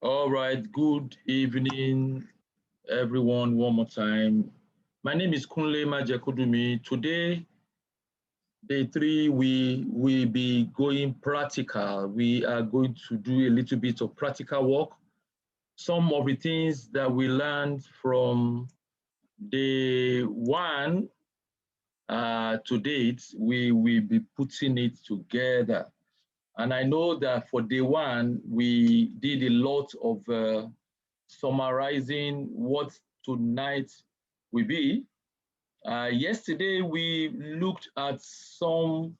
All right, good evening, everyone, one more time. My name is Kunle Majekodumi. Today, day 3, we will be going practical. We are going to do a little bit of practical work. Some of the things that we learned from day 1 to date, we will be putting it together. And I know that for day 1, we did a lot of summarizing what tonight will be. Yesterday, we looked at some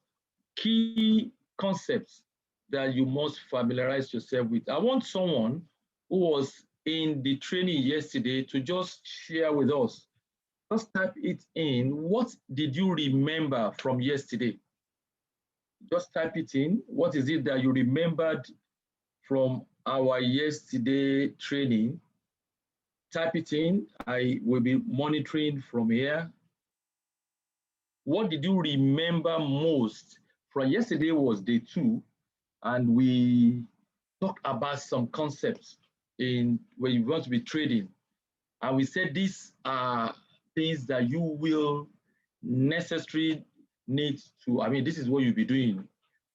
key concepts that you must familiarize yourself with. I want someone who was in the training yesterday to just share with us. Just type it in. What did you remember from yesterday? Just type it in. What is it that you remembered from our yesterday training? Type it in. I will be monitoring from here. What did you remember most from yesterday? Was day 2, and we talked about some concepts in when you want to be trading. And we said these are things that you will necessarily need to, this is what you'll be doing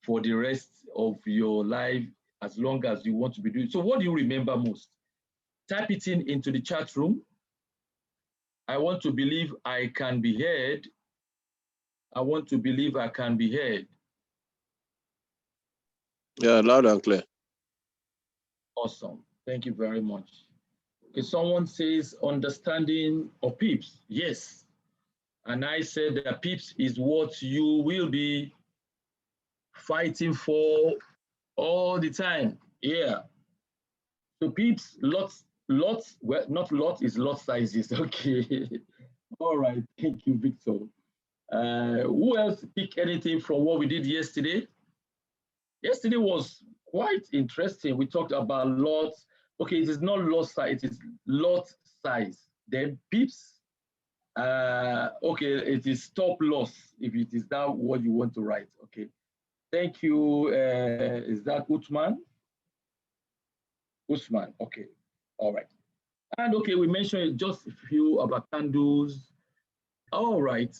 for the rest of your life as long as you want to be doing. So what do you remember most? Type it in into the chat room. I want to believe I can be heard. I want to believe I can be heard. Yeah, loud and clear. Awesome. Thank you very much. Okay, someone says understanding of PIPS. Yes. And I said that PIPS is what you will be fighting for all the time. Yeah. So PIPS, lots, well, not lot, is lot sizes. Okay. All right. Thank you, Victor. Who else pick anything from what we did yesterday? Yesterday was quite interesting. We talked about lots. Okay, it is not lot size, it is lot size. Then pips. Okay, it is stop loss, if it is that what you want to write. Okay. Thank you. Is that Utman? Usman. Okay. All right. And okay, we mentioned just a few about candles. All right.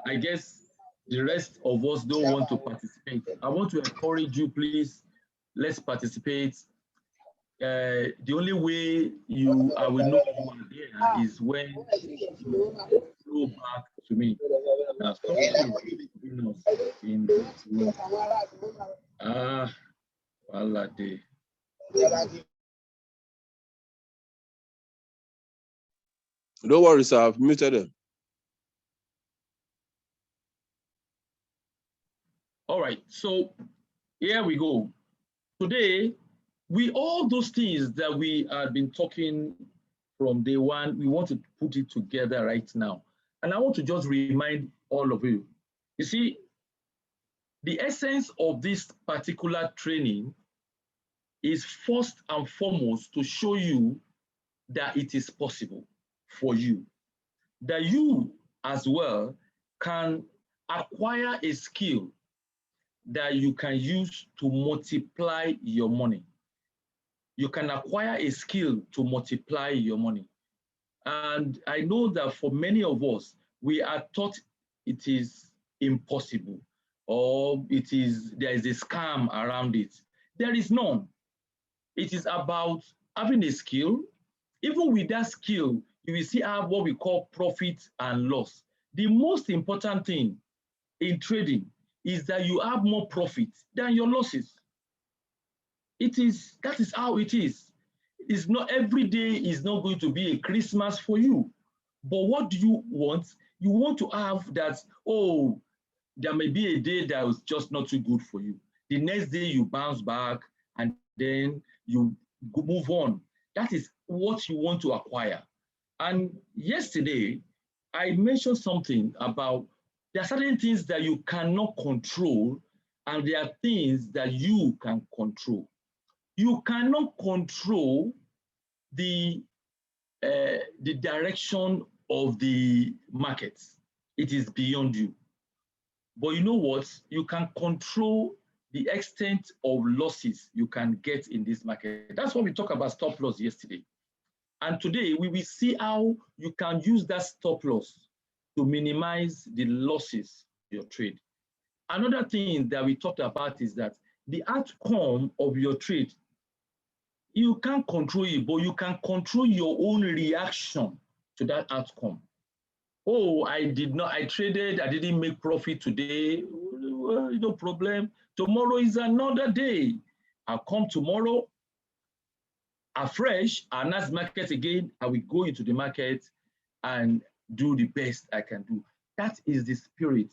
I guess the rest of us don't want to participate. I want to encourage you, please, let's participate. The only way I will know you are there is when you go back to me. Now, in this room. Don't worry, sir. I've muted them. All right, so here we go. Today, all those things that we have been talking from day 1, we want to put it together right now. And I want to just remind all of you, you see, the essence of this particular training is first and foremost to show you that it is possible for you, that you as well can acquire a skill that you can use to multiply your money. You can acquire a skill to multiply your money. And I know that for many of us, we are taught it is impossible, or there is a scam around it. There is none. It is about having a skill. Even with that skill, you will see have what we call profit and loss. The most important thing in trading is that you have more profit than your losses. That is how it is. It's not every day is not going to be a Christmas for you. But what do you want? You want to have that, oh, there may be a day that was just not too good for you. The next day you bounce back and then you move on. That is what you want to acquire. And yesterday, I mentioned something about there are certain things that you cannot control, and there are things that you can control. You cannot control the direction of the market. It is beyond you. But you know what? You can control the the extent of losses you can get in this market. That's what we talked about stop loss yesterday. And today we will see how you can use that stop loss to minimize the losses of your trade. Another thing that we talked about is that the outcome of your trade, you can't control it, but you can control your own reaction to that outcome. Oh, I traded, I didn't make profit today. Well, no problem. Tomorrow is another day. I'll come tomorrow afresh, and as market again, I will go into the market and do the best I can do. That is the spirit.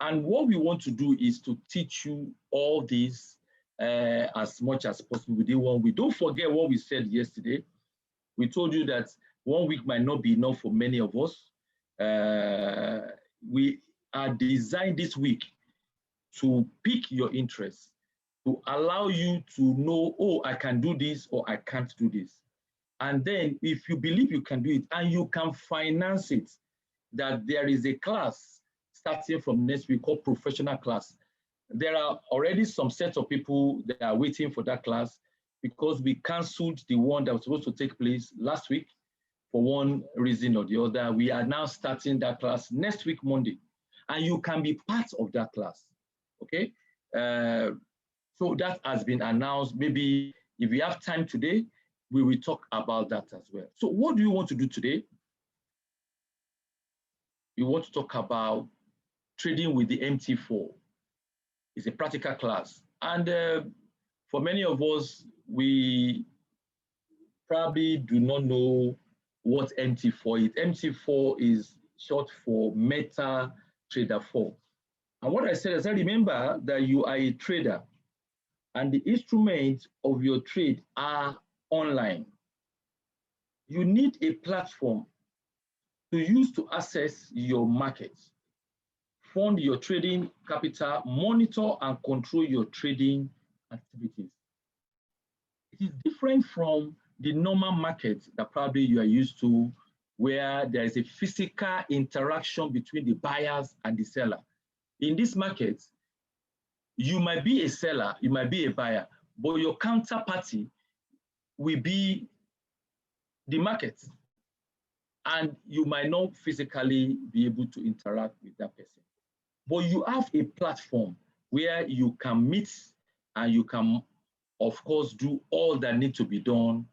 And what we want to do is to teach you all this as much as possible within 1 week. Don't forget what we said yesterday. We told you that 1 week might not be enough for many of us. We are designed this week to pick your interest, to allow you to know, oh, I can do this or I can't do this. And then if you believe you can do it and you can finance it, that there is a class starting from next week called professional class. There are already some sets of people that are waiting for that class because we canceled the one that was supposed to take place last week for one reason or the other. We are now starting that class next week, Monday, and you can be part of that class, okay? So that has been announced. Maybe if we have time today, we will talk about that as well. So what do you want to do today? You want to talk about trading with the MT4. It's a practical class. And for many of us, we probably do not know what MT4 is. MT4 is short for MetaTrader 4. And what I said is, I remember that you are a trader and the instruments of your trade are online. You need a platform to use to access your market, fund your trading capital, monitor and control your trading activities. It is different from the normal market that probably you are used to, where there is a physical interaction between the buyers and the seller. In this market, you might be a seller, you might be a buyer, but your counterparty will be the market. And you might not physically be able to interact with that person. But you have a platform where you can meet and you can, of course, do all that needs to be done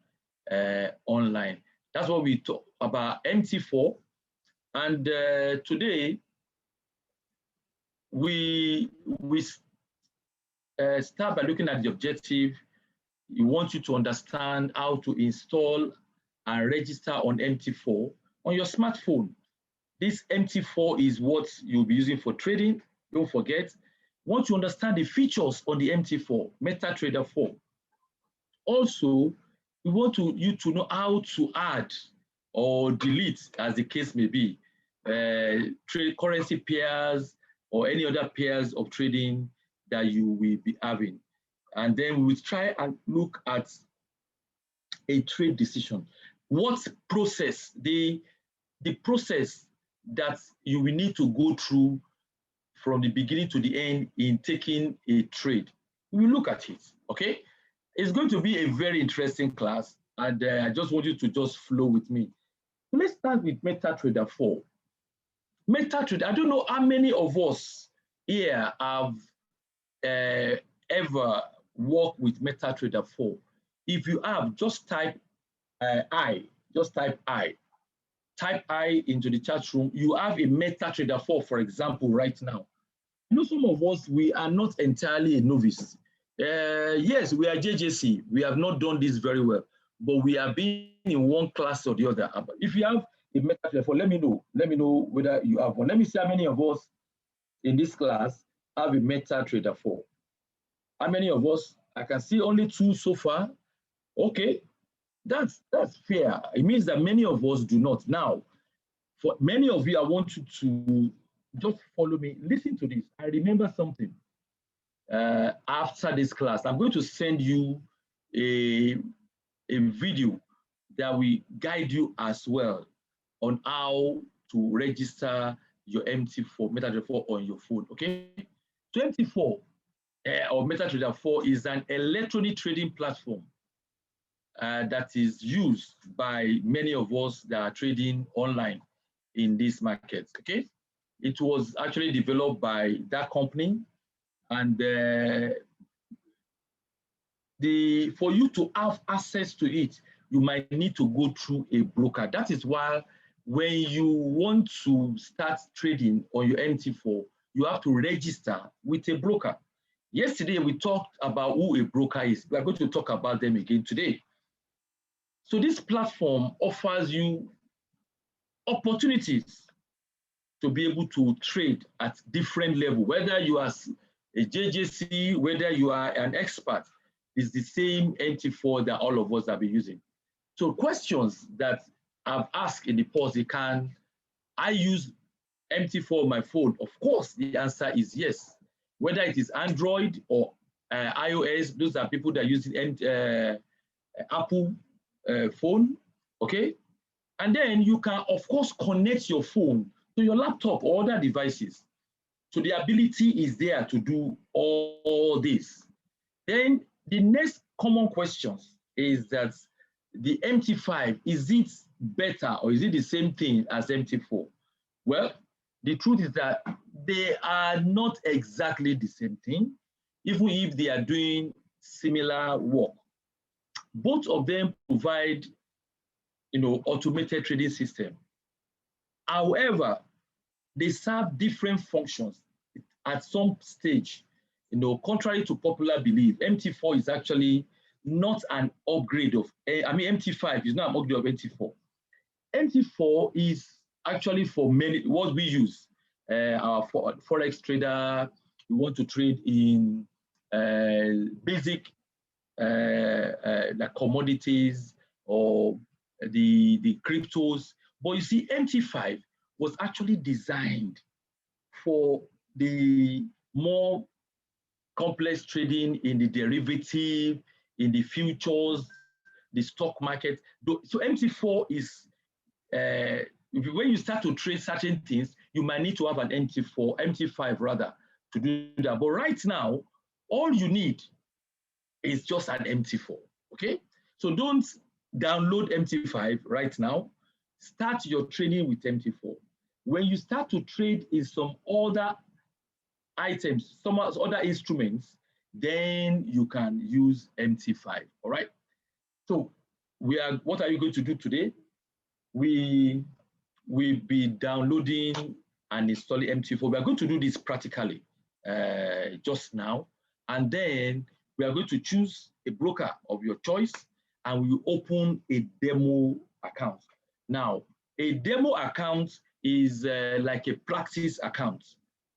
online. That's what we talk about MT4. And today, we start by looking at the objective. We want you to understand how to install and register on MT4 on your smartphone. This MT4 is what you'll be using for trading. Don't forget. Once you understand the features on the MT4, MetaTrader 4, also, we want you to know how to add or delete, as the case may be, trade currency pairs or any other pairs of trading that you will be having. And then we will try and look at a trade decision. What process, the process that you will need to go through from the beginning to the end in taking a trade. We will look at it, okay? It's going to be a very interesting class, and I just want you to just flow with me. Let's start with MetaTrader 4. MetaTrader, I don't know how many of us here have ever worked with MetaTrader 4. If you have, just type I, just type I. Type I into the chat room. You have a MetaTrader 4, for example, right now. You know, some of us, we are not entirely a novice. Yes, we are JJC. We have not done this very well, but we have been in one class or the other. If you have a MetaTrader 4, let me know. Let me know whether you have one. Let me see how many of us in this class have a MetaTrader 4. How many of us? I can see only 2 so far. Okay, that's fair. It means that many of us do not. Now, for many of you, I want you to just follow me. Listen to this. I remember something. After this class, I'm going to send you a video that will guide you as well on how to register your MT4, MetaTrader 4 on your phone, okay? So MT4, or MetaTrader 4 is an electronic trading platform that is used by many of us that are trading online in this market. Okay, it was actually developed by that company, and for you to have access to it, you might need to go through a broker. That is why when you want to start trading on your MT4, you have to register with a broker. Yesterday, we talked about who a broker is. We are going to talk about them again today. So this platform offers you opportunities to be able to trade at different levels, whether you are a JJC, whether you are an expert, it's the same MT4 that all of us have been using. So questions that I've asked in the past, can I use MT4 on my phone? Of course, the answer is yes. Whether it is Android or iOS, those are people that are using Apple phone, okay? And then you can, of course, connect your phone to your laptop or other devices. So the ability is there to do all this. Then the next common questions is that the MT5, is it better or is it the same thing as MT4? Well, the truth is that they are not exactly the same thing, even if they are doing similar work. Both of them provide, automated trading system. However, they serve different functions at some stage. Contrary to popular belief, MT4 is actually not an upgrade of, MT5 is not an upgrade of MT4. MT4 is actually for many, what we use, our Forex trader, we want to trade in basic like commodities or the cryptos. But you see, MT5 was actually designed for the more complex trading in the derivative, in the futures, the stock market. So MT4 is, when you start to trade certain things, you might need to have an MT5 rather, to do that. But right now, all you need is just an MT4, okay? So don't download MT5 right now. Start your trading with MT4. When you start to trade in some other items, some other instruments, then you can use MT5, all right? So what are you going to do today? We will be downloading and installing MT4. We are going to do this practically just now, and then we are going to choose a broker of your choice, and we will open a demo account. Now, a demo account is like a practice account.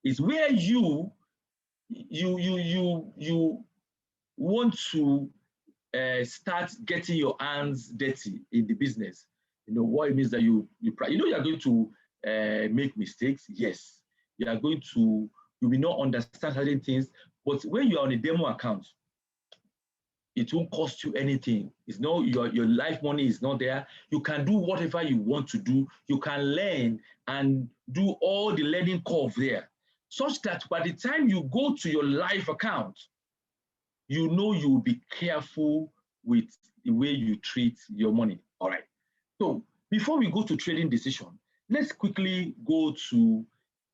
It's where you want to start getting your hands dirty in the business. What it means that you are going to make mistakes. Yes, you will not understand certain things. But when you are on a demo account, it won't cost you anything. It's not your life money is not there. You can do whatever you want to do. You can learn and do all the learning curve there, such that by the time you go to your live account, you'll be careful with the way you treat your money. All right. So before we go to trading decision, let's quickly go to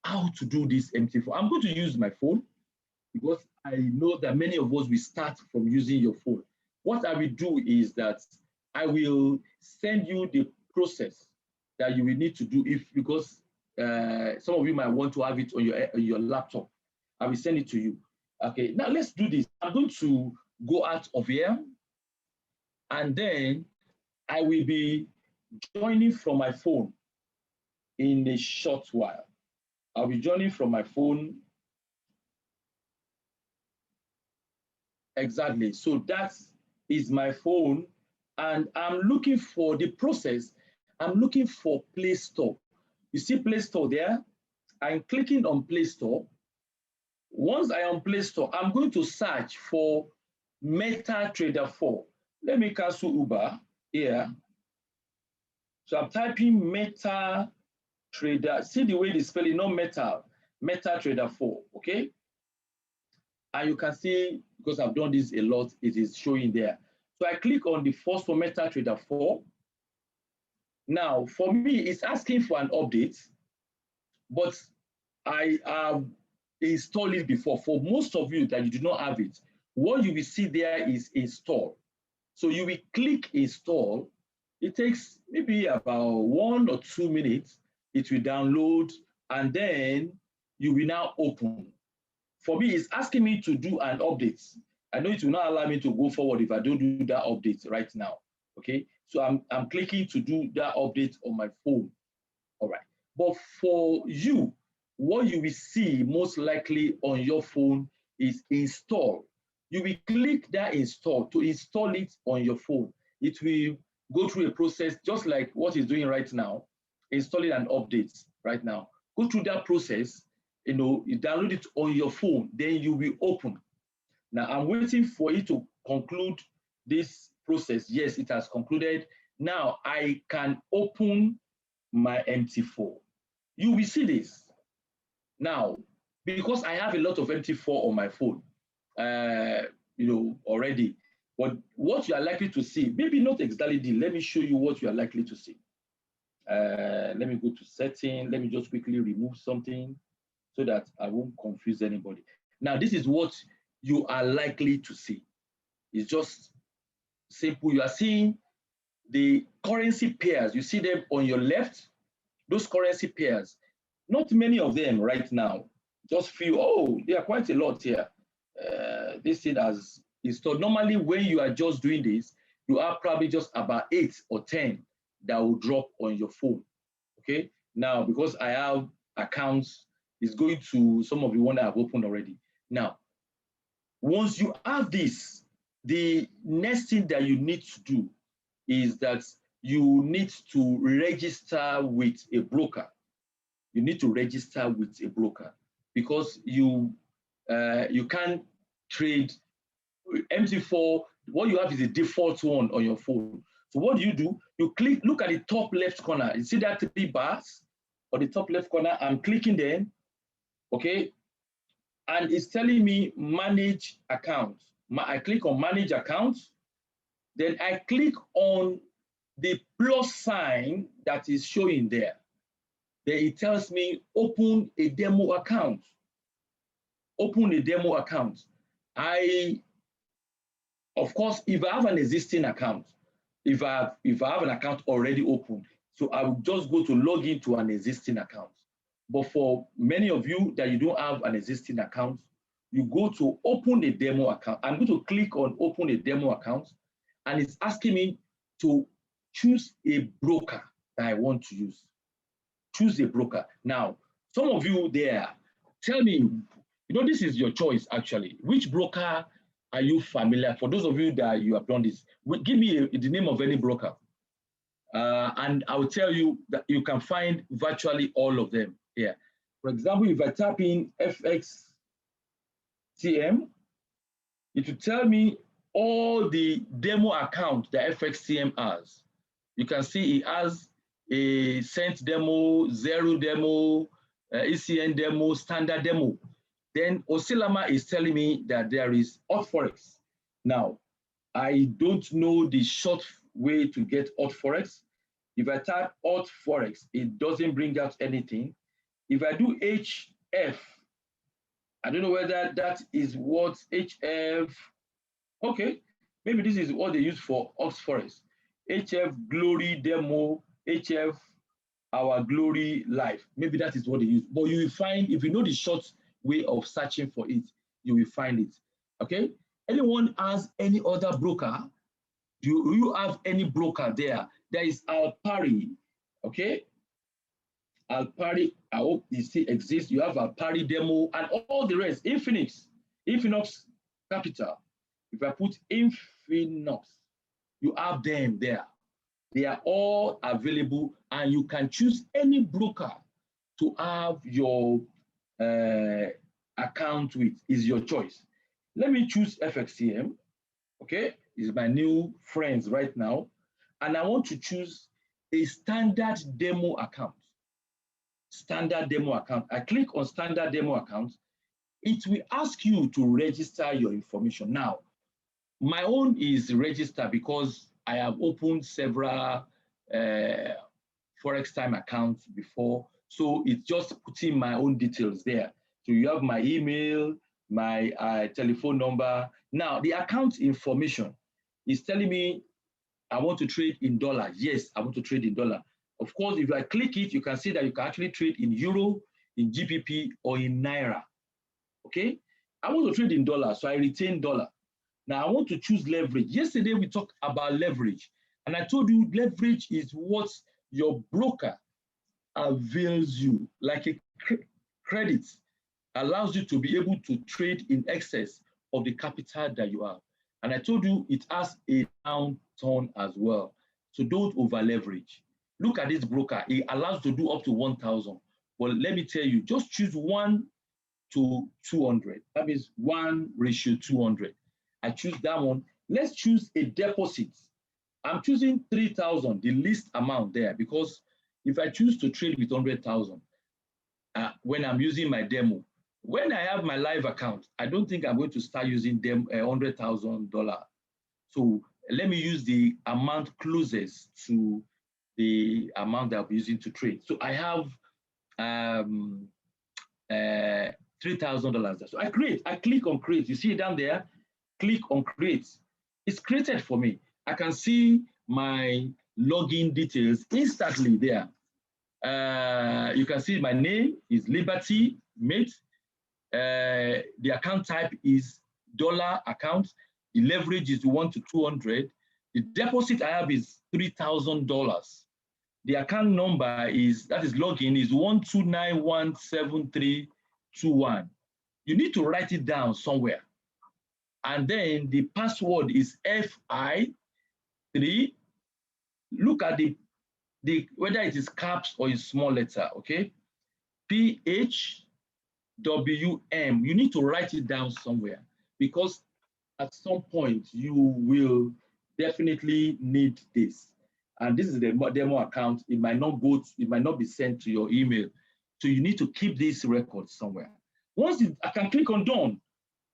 how to do this MT4. I'm going to use my phone because I know that many of us will start from using your phone. What I will do is that I will send you the process that you will need to do because some of you might want to have it on your laptop. I will send it to you. Okay, now let's do this. I'm going to go out of here, and then I will be joining from my phone in a short while. I'll be joining from my phone. Exactly. So that is my phone, and I'm looking for the process. I'm looking for Play Store. You see Play Store there? I'm clicking on Play Store. Once I am Play Store, I'm going to search for MetaTrader 4. Let me cancel Uber here. So I'm typing MetaTrader. See the way they spell it, not MetaTrader 4, okay? And you can see, because I've done this a lot, it is showing there. So I click on the first for MetaTrader 4. Now, for me, it's asking for an update, but I have installed it before. For most of you that you do not have it, what you will see there is install. So you will click install. It takes maybe about 1 or 2 minutes. It will download, and then you will now open. For me, it's asking me to do an update. I know it will not allow me to go forward if I don't do that update right now. Okay, so I'm clicking to do that update on my phone. All right. But for you, what you will see most likely on your phone is install. You will click that install to install it on your phone. It will go through a process just like what it's doing right now, installing an update right now. Go through that process, you download it on your phone, then you will open. Now I'm waiting for it to conclude this process. Yes, it has concluded. Now I can open my MT4. You will see this. Now, because I have a lot of MT4 on my phone, already, but what you are likely to see, maybe not exactly, let me show you what you are likely to see. Let me go to setting. Let me just quickly remove something so that I won't confuse anybody. Now, this is what you are likely to see. It's just simple. You are seeing the currency pairs. You see them on your left, those currency pairs. Not many of them right now. Just few. Oh, there are quite a lot here. This thing has installed. Normally, when you are just doing this, you are probably just about 8 or 10 that will drop on your phone. Okay. Now, because I have accounts, it's going to some of the one I have opened already. Now, once you have this, the next thing that you need to do is that you need to register with a broker. You need to register with a broker because you can't trade MT4. What you have is a default one on your phone. So what do? You click, look at the top left corner. You see that 3 bars on the top left corner? I'm clicking them, okay? And it's telling me manage account. I click on manage account. Then I click on the plus sign that is showing there. Then it tells me open a demo account. Open a demo account. Of course, if I have an existing account, if I have an account already open, so I will just go to log into an existing account. But for many of you that you don't have an existing account, you go to open a demo account. I'm going to click on open a demo account, and it's asking me to choose a broker that I want to use. Choose a broker. Now, some of you there, tell me, this is your choice actually. Which broker are you familiar? For those of you that you have done this, give me the name of any broker. And I will tell you that you can find virtually all of them here. For example, if I type in FXTM, it will tell me all the demo account that FXTM has. You can see it has a cent demo, zero demo, ECN demo, standard demo. Then Osilama is telling me that there is Hot Forex. Now, I don't know the short way to get Hot Forex. If I type Hot Forex, it doesn't bring out anything. If I do HF, I don't know whether that is what HF, okay, maybe this is what they use for Hot Forex. HF Glory Demo, HF Our Glory Life. Maybe that is what they use. But you will find, if you know the short way of searching for it, you will find it. Okay? Anyone has any other broker? Do you have any broker there? There is Alpari. Okay? Alpari, I hope it still exists. You have Alpari Demo and all the rest. Infinix Capital. If I put Infinix, you have them there. They are all available, and you can choose any broker to have your account with. Is your choice. Let me choose FXCM. Okay, it's my new friends right now, and I want to choose a standard demo account. Standard demo account. I click on standard demo account. it will ask you to register your information. Now, my own is registered because I have opened several Forex time accounts before. So it's just putting my own details there. So you have my email, my telephone number. Now, the account information is telling me I want to trade in dollar. Yes, I want to trade in dollar. Of course, if I click it, you can see that you can actually trade in euro, in GBP, or in naira. Okay? I want to trade in dollar, so I retain dollar. Now, I want to choose leverage. Yesterday, we talked about leverage, and I told you leverage is what your broker avails you, like a credit, allows you to be able to trade in excess of the capital that you have. And I told you it has a downturn as well. So don't over leverage. Look at this broker. It allows to do up to 1,000. Well, let me tell you, just choose 1 to 200. That means 1:200. I choose that one. Let's choose a deposit. I'm choosing 3,000, the least amount there, because if I choose to trade with 100,000, when I'm using my demo, when I have my live account, I don't think I'm going to start using them $100,000. So let me use the amount closest to the amount that I'm using to trade. So I have $3,000 there. So I click on create. You see it down there? Click on create. It's created for me. I can see my login details instantly there. You can see my name is Liberty Mate. The account type is dollar account. The leverage is 1 to 200. The deposit I have is $3,000. The account number is, that is login, is 1291731. You need to write it down somewhere. And then the password is FI3. Look at the whether it is caps or is small letter, okay? PHWM. You need to write it down somewhere because at some point you will definitely need this. And this is the demo account. It might not be sent to your email. So you need to keep this record somewhere. Once I can click on done,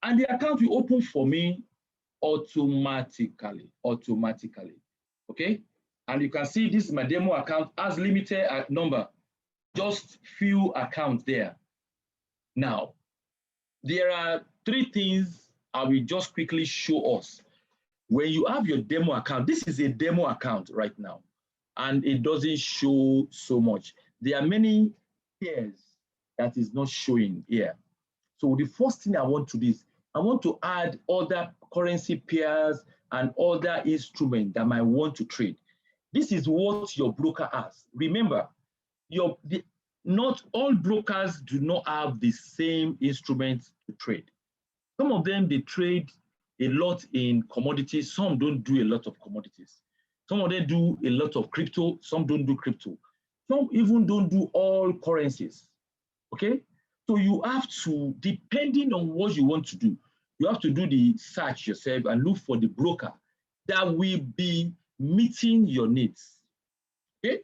and the account will open for me automatically. Okay? And you can see this is my demo account as limited number, just few accounts there. Now, there are 3 things I will just quickly show us. When you have your demo account, this is a demo account right now, and it doesn't show so much. There are many pairs that is not showing here. So the first thing I want to do is, I want to add other currency pairs and other instruments that I want to trade. This is what your broker has. Remember, not all brokers do not have the same instruments to trade. Some of them, they trade a lot in commodities. Some don't do a lot of commodities. Some of them do a lot of crypto. Some don't do crypto. Some even don't do all currencies. Okay? So you have to, depending on what you want to do, you have to do the search yourself and look for the broker that will be meeting your needs. Okay?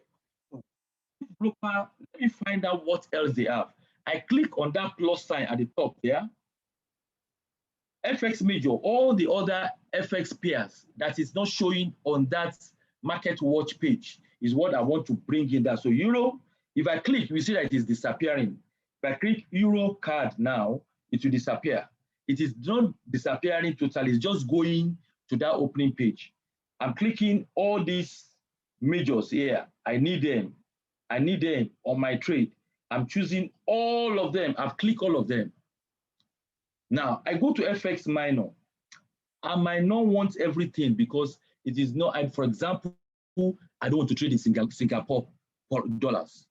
Broker, let me find out what else they have. I click on that plus sign at the top there. FX Major, all the other FX pairs that is not showing on that market watch page is what I want to bring in there. So Euro, if I click, you see that it is disappearing. If I click Euro card now, it will disappear. It is not disappearing totally, it's just going to that opening page. I'm clicking all these majors here. I need them on my trade. I'm choosing all of them. I've clicked all of them. Now, I go to FX minor. I might not want everything because it is not, for example, I don't want to trade in Singapore dollars.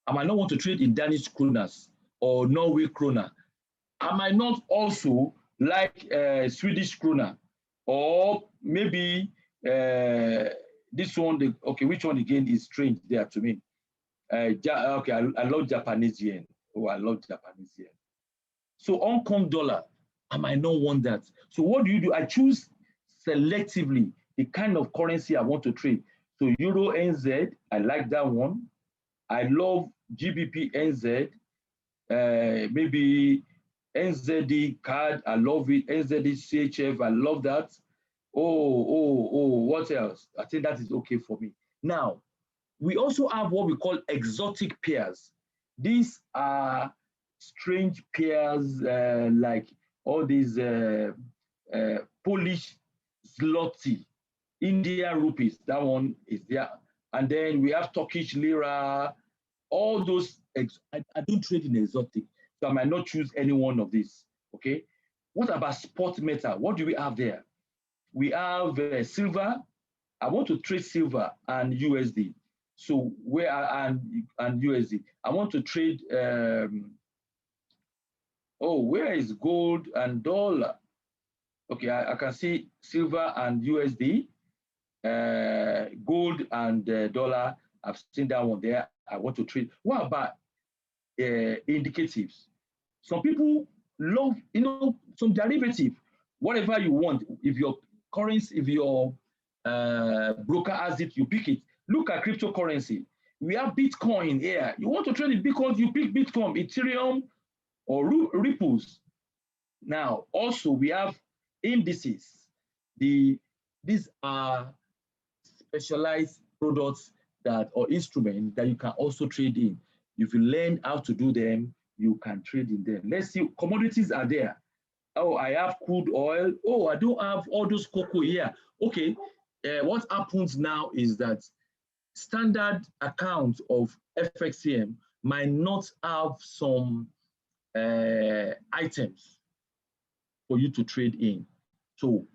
I might not want to trade in Danish kronas or Norway krona. I might not also like Swedish krona, or maybe this one, okay, which one again is strange there to me? Okay, I love Japanese yen. Oh, I love Japanese yen. So Hong Kong dollar, I might not want that. So what do? I choose selectively the kind of currency I want to trade. So Euro NZ, I like that one. I love GBP NZ, maybe NZD card, I love it. NZD CHF, I love that. What else? I think that is okay for me. Now, we also have what we call exotic pairs. These are strange pairs like all these Polish zloty, Indian rupees, that one is there. And then we have Turkish lira, all those. I don't trade in exotic, so I might not choose any one of these. Okay. What about spot metal? What do we have there? We have silver. I want to trade silver and USD. So and USD. I want to trade. Where is gold and dollar? Okay, I can see silver and USD, gold and dollar. I've seen that one there. I want to trade. What about indicatives? Some people love, some derivative, whatever you want. If your currency, if your broker has it, you pick it. Look at cryptocurrency. We have Bitcoin here. You want to trade in Bitcoin, you pick Bitcoin, Ethereum, or Ripples. Now, also we have indices. These are specialized products or instruments that you can also trade in. If you learn how to do them, you can trade in them. Let's see, commodities are there. Oh, I have crude oil. Oh, I don't have all those cocoa here. Okay, what happens now is that standard account of FXCM might not have some items for you to trade in. So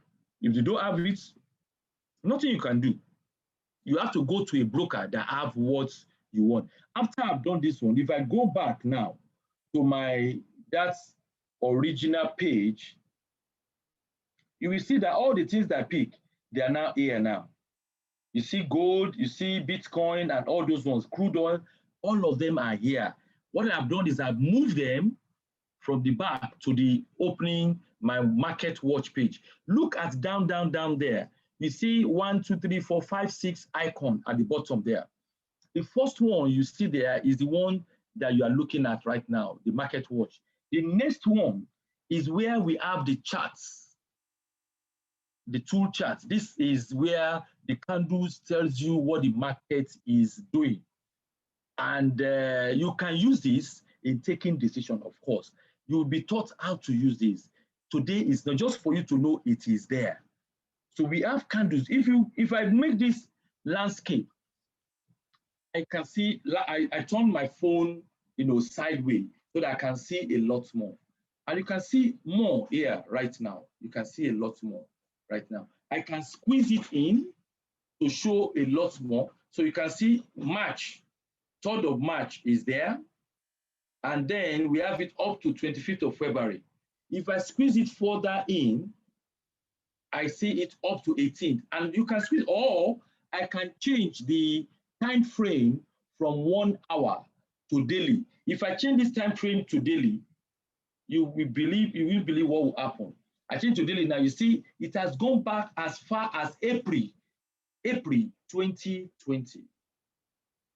if you don't have it, nothing you can do. You have to go to a broker that have what you want. After I've done this one, if I go back now to that original page, you will see that all the things that I pick, they are now here now. You see gold, you see Bitcoin, and all those ones, crude oil, all of them are here. What I've done is I've moved them from the back to the opening my market watch page. Look at down there. You see 1, 2, 3, 4, 5, 6 icon at the bottom there. The first one you see there is the one that you are looking at right now, the market watch. The next one is where we have the charts, the tool charts. This is where the candles tells you what the market is doing. And you can use this in taking decision, of course. You will be taught how to use this. Today is not just for you to know it is there. So we have candles. If I make this landscape, I can see, I turn my phone, sideways so that I can see a lot more. And you can see more here right now. You can see a lot more right now. I can squeeze it in to show a lot more. So you can see March, 3rd of March is there. And then we have it up to 25th of February. If I squeeze it further in, I see it up to 18th. And you can squeeze, or I can change the time frame from 1 hour to daily. If I change this time frame to daily, you will believe what will happen. I change to daily now. You see, it has gone back as far as April 2020,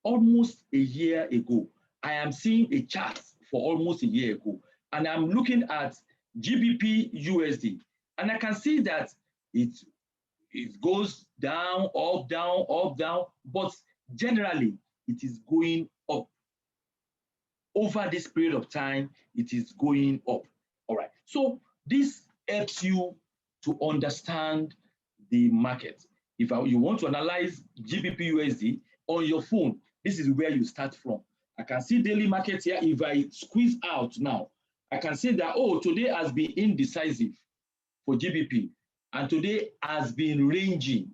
almost a year ago. I am seeing a chart for almost a year ago, and I'm looking at GBP USD, and I can see that it goes down, up, down, up, down, but generally it is going up. Over this period of time, it is going up. All right. So this helps you to understand the market. If you want to analyze GBP USD on your phone, this is where you start from. I can see daily market here. If I squeeze out now, I can see that, today has been indecisive for GBP, and today has been ranging.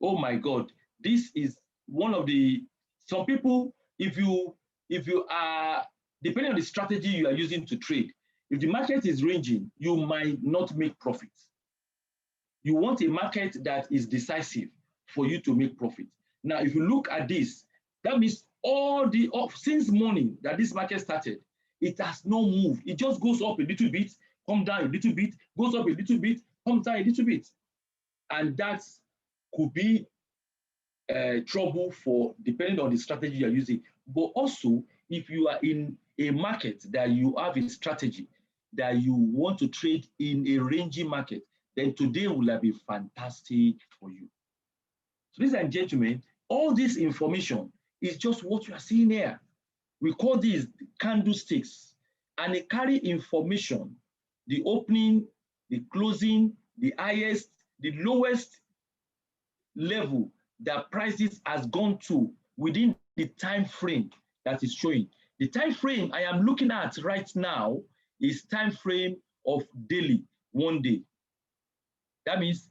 Oh my God, this is one of some people, if you are, depending on the strategy you are using to trade, if the market is ranging, you might not make profits. You want a market that is decisive for you to make profit. Now, if you look at this, that means since morning that this market started, it has no move. It just goes up a little bit, come down a little bit, goes up a little bit, comes down a little bit. And that could be trouble depending on the strategy you're using. But also, if you are in a market that you have a strategy, that you want to trade in a rangy market, then today will have been fantastic for you. So ladies and gentlemen, all this information is just what you are seeing here. We call these candlesticks, and they carry information, the opening, the closing, the highest, the lowest level that prices has gone to within the time frame that is showing. The time frame I am looking at right now is time frame of daily, 1 day. That means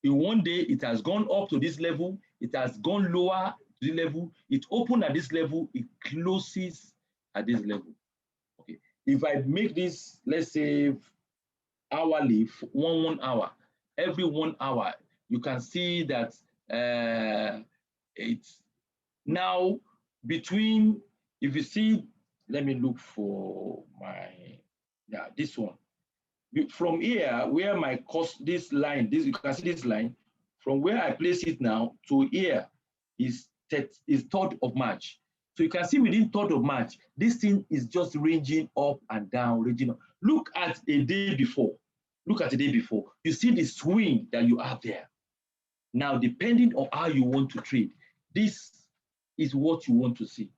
in 1 day, it has gone up to this level, it has gone lower to this level, it opened at this level, it closes at this level. Okay. If I make this, let's say, hourly, 1 hour, every 1 hour, you can see that it's now between, if you see, let me look for this one. From here, where my cost, this line, you can see this line, from where I place it now to here is 3rd of March. So you can see within 3rd of March, this thing is just ranging up and down, ranging up. Look at a day before. Look at a day before. You see the swing that you have there. Now, depending on how you want to trade, this is what you want to see.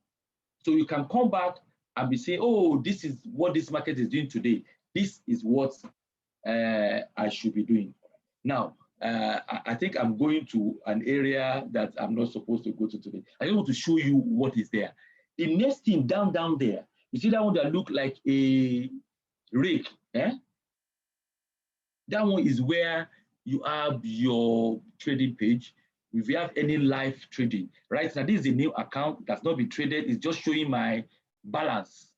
So you can come back and be saying, oh, this is what this market is doing today. This is what I should be doing. Now, I think I'm going to an area that I'm not supposed to go to today. I just want to show you what is there. The next thing down there, you see that one that look like a rake? That one is where you have your trading page. If you have any live trading, right? Now, this is a new account that's not been traded. It's just showing my balance.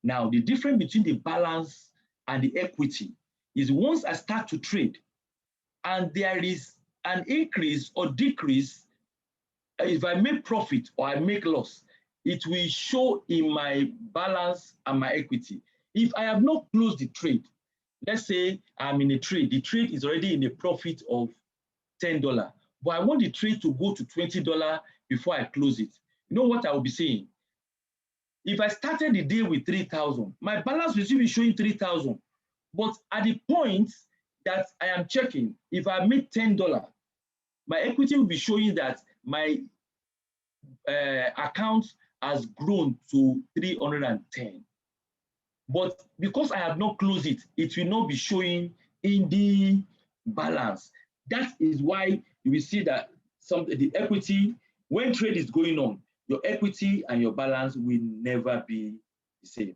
Now, the difference between the balance and the equity is once I start to trade and there is an increase or decrease, if I make profit or I make loss, it will show in my balance and my equity. If I have not closed the trade, let's say I'm in a trade, the trade is already in a profit of $10, but I want the trade to go to $20 before I close it. You know what I will be saying? If I started the day with 3,000, my balance will still be showing 3,000. But at the point that I am checking, if I made $10, my equity will be showing that my account has grown to 310. But because I have not closed it, it will not be showing in the balance. That is why you will see that the equity, when trade is going on, your equity and your balance will never be the same.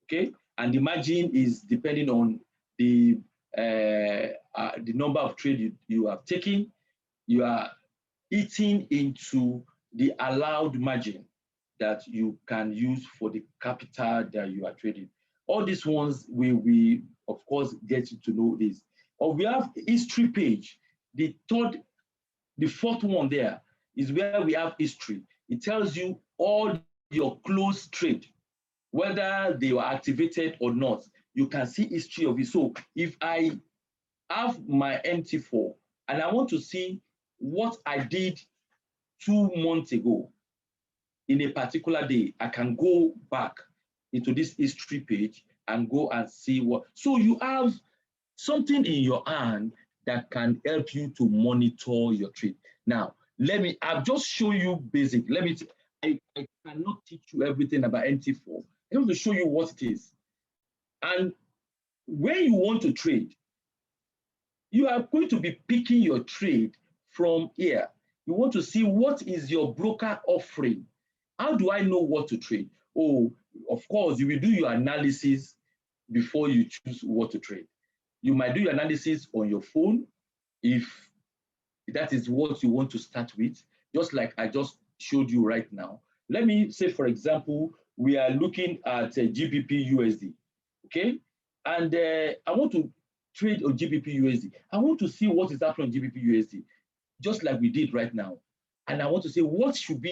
Okay, and the margin is depending on the number of trade you have taken. You are eating into the allowed margin that you can use for the capital that you are trading. All these ones we of course get you to know this. Or we have history page. The 4th one there is where we have history. It tells you all your closed trade, whether they were activated or not. You can see history of it. So if I have my MT4 and I want to see what I did 2 months ago in a particular day, I can go back into this history page and go and see what. So you have something in your hand that can help you to monitor your trade. Now, I've just shown you basic. I cannot teach you everything about MT4. I want to show you what it is. And when you want to trade, you are going to be picking your trade from here. You want to see what is your broker offering. How do I know what to trade? Oh, of course, you will do your analysis before you choose what to trade. You might do your analysis on your phone if that is what you want to start with, just like I just showed you right now. Let me say, for example, we are looking at GBP USD, okay? And I want to trade on GBP USD. I want to see what is happening on GBP USD, just like we did right now. And I want to say, what should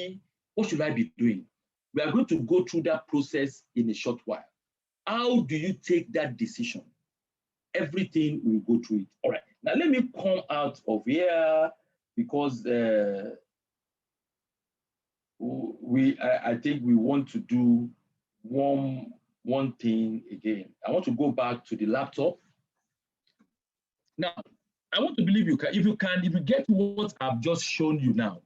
I be doing? We are going to go through that process in a short while. How do you take that decision? Everything will go through it. All right. Now let me come out of here because I think we want to do one one thing again. I want to go back to the laptop. Now, I want to believe you can, if you get what I've just shown you now,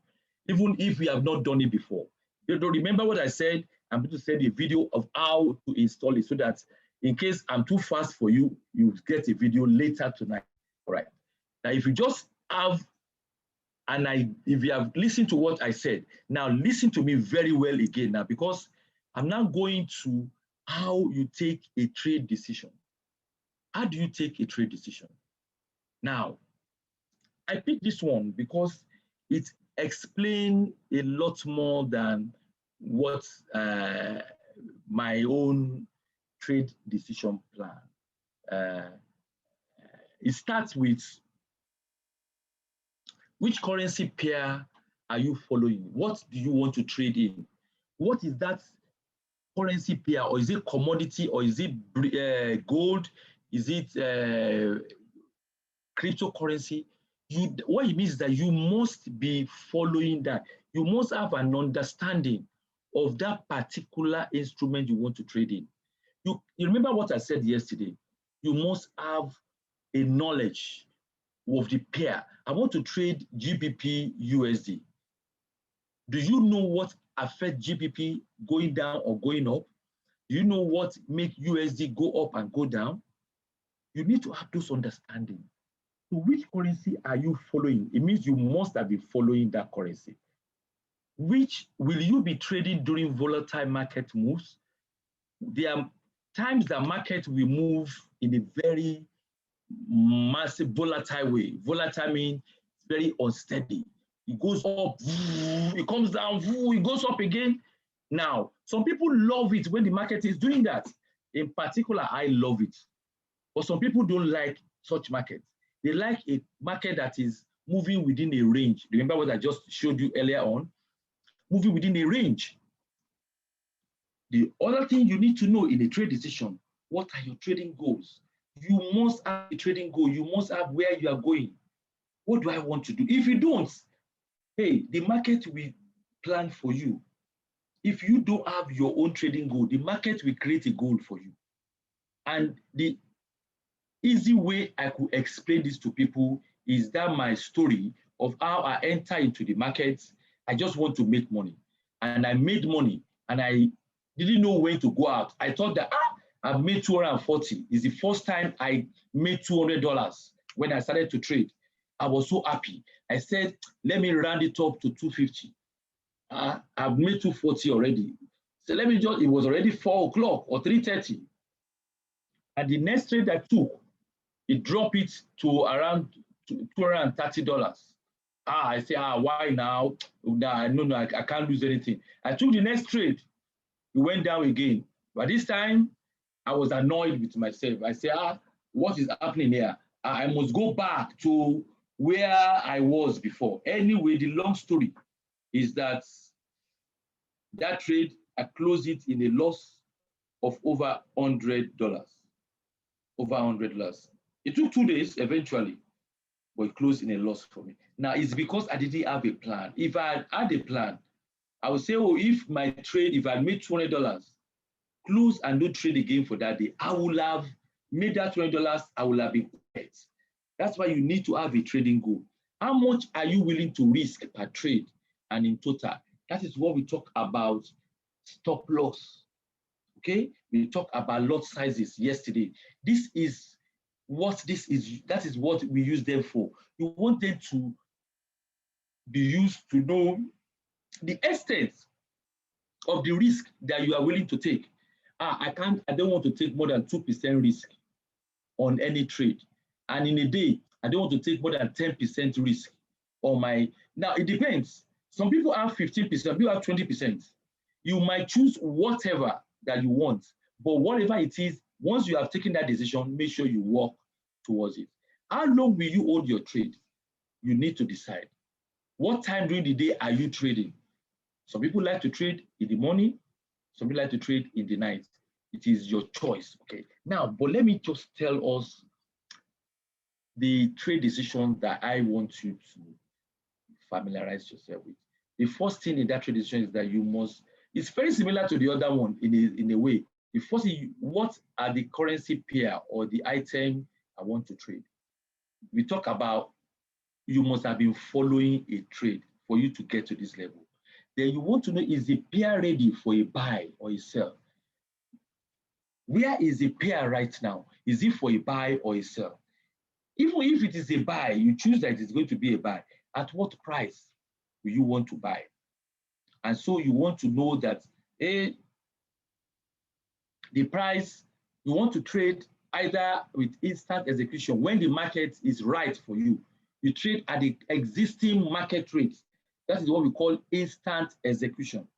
even if we have not done it before. You don't remember what I said? I'm going to send a video of how to install it so that in case I'm too fast for you, you get a video later tonight. All right. Now, if you just have if you have listened to what I said, now listen to me very well again now, because I'm now going to how you take a trade decision. How do you take a trade decision? Now, I picked this one because it explains a lot more than what my own trade decision plan. It starts with which currency pair are you following? What do you want to trade in? What is that currency pair? Or is it commodity? Or is it gold? Is it cryptocurrency? What it means is that you must be following that. You must have an understanding of that particular instrument you want to trade in. You remember what I said yesterday? You must have a knowledge of the pair. I want to trade GBP USD. Do you know what affects GBP going down or going up? Do you know what makes USD go up and go down? You need to have those understanding. So which currency are you following? It means you must have been following that currency. Which will you be trading during volatile market moves? There are times the market will move in a very massive volatile way. Volatile means very unsteady. It goes up, it comes down, it goes up again. Now, some people love it when the market is doing that. In particular, I love it. But some people don't like such markets. They like a market that is moving within a range. Remember what I just showed you earlier on? Moving within a range. The other thing you need to know in a trade decision, what are your trading goals? You must have a trading goal. You must have where you are going. What do I want to do? If you don't, hey, the market will plan for you. If you don't have your own trading goal, the market will create a goal for you. And the easy way I could explain this to people is that my story of how I enter into the market. I just want to make money. And I made money and I didn't know when to go out. I thought that, I've made 240. It's the first time I made $200 when I started to trade. I was so happy. I said, let me round it up to 250. I've made 240 already. So let me just, it was already 4 o'clock or 3:30. And the next trade I took, it dropped it to around $230. I say, why now? No, I can't lose anything. I took the next trade. It went down again. But this time, I was annoyed with myself. I say, what is happening here? I must go back to where I was before. Anyway, the long story is that trade, I closed it in a loss of over $100. Over $100. It took 2 days eventually, but it closed in a loss for me. Now, it's because I didn't have a plan. If I had a plan, I would say, if my trade, if I made $200, close and don't trade again for that day, I will have made that $20, I will have been quiet. That's why you need to have a trading goal. How much are you willing to risk per trade and in total? That is what we talk about stop loss. Okay? We talked about lot sizes yesterday. This is what this is. That is what we use them for. You want them to be used to know the extent of the risk that you are willing to take. I don't want to take more than 2% risk on any trade. And in a day, I don't want to take more than 10% risk on my, now it depends. Some people have 15%, some people have 20%. You might choose whatever that you want, but whatever it is, once you have taken that decision, make sure you work towards it. How long will you hold your trade? You need to decide. What time during the day are you trading? Some people like to trade in the morning, some people like to trade in the night. It is your choice, okay? Now, but let me just tell us the trade decision that I want you to familiarize yourself with. The first thing in that trade decision is that you must, it's very similar to the other one in a way. The first thing, what are the currency pair or the item I want to trade? We talk about you must have been following a trade for you to get to this level. Then you want to know, is the pair ready for a buy or a sell? Where is the pair right now? Is it for a buy or a sell? Even if it is a buy, you choose that it's going to be a buy. At what price do you want to buy? And so you want to know that the price you want to trade either with instant execution. When the market is right for you, you trade at the existing market rate. That is what we call instant execution.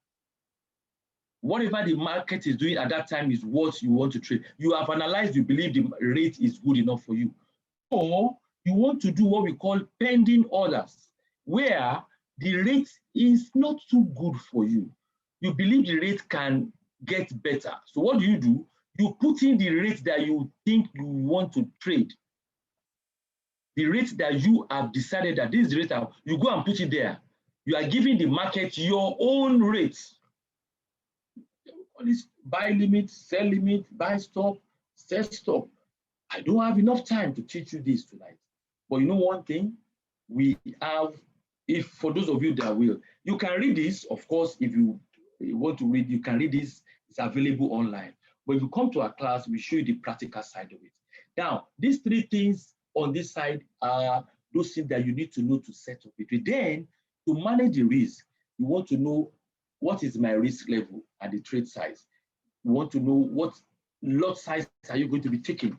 Whatever the market is doing at that time is what you want to trade. You have analyzed, you believe the rate is good enough for you. Or you want to do what we call pending orders, where the rate is not too good for you. You believe the rate can get better. So what do? You put in the rate that you think you want to trade. The rate that you have decided that this is the rate, you go and put it there. You are giving the market your own rate. All this buy limit, sell limit, buy stop, sell stop. I don't have enough time to teach you this tonight. But you know one thing, we have, if for those of you that will, you can read this, of course, if you want to read, you can read this, it's available online. But if you come to our class, we show you the practical side of it. Now, these three things on this side are those things that you need to know to set up it. Then, to manage the risk, you want to know what is my risk level at the trade size. You want to know what lot size are you going to be taking.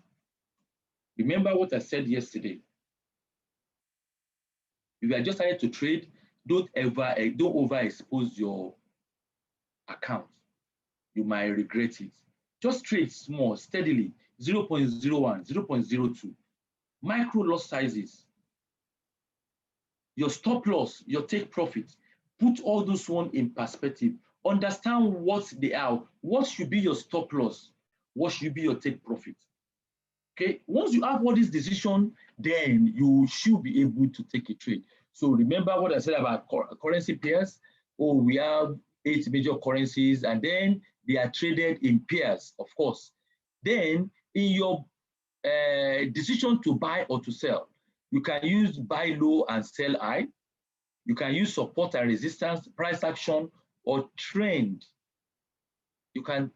Remember what I said yesterday. If you are just trying to trade, don't overexpose your account. You might regret it. Just trade small, steadily, 0.01, 0.02. Micro loss sizes. Your stop loss, your take profit. Put all those one in perspective. Understand what they are. What should be your stop loss? What should be your take profit? Okay, once you have all these decisions, then you should be able to take a trade. So remember what I said about currency pairs. Oh, we have 8 major currencies, and then they are traded in pairs, of course. Then in your decision to buy or to sell, you can use buy low and sell high. You can use support and resistance, price action, or trend. You can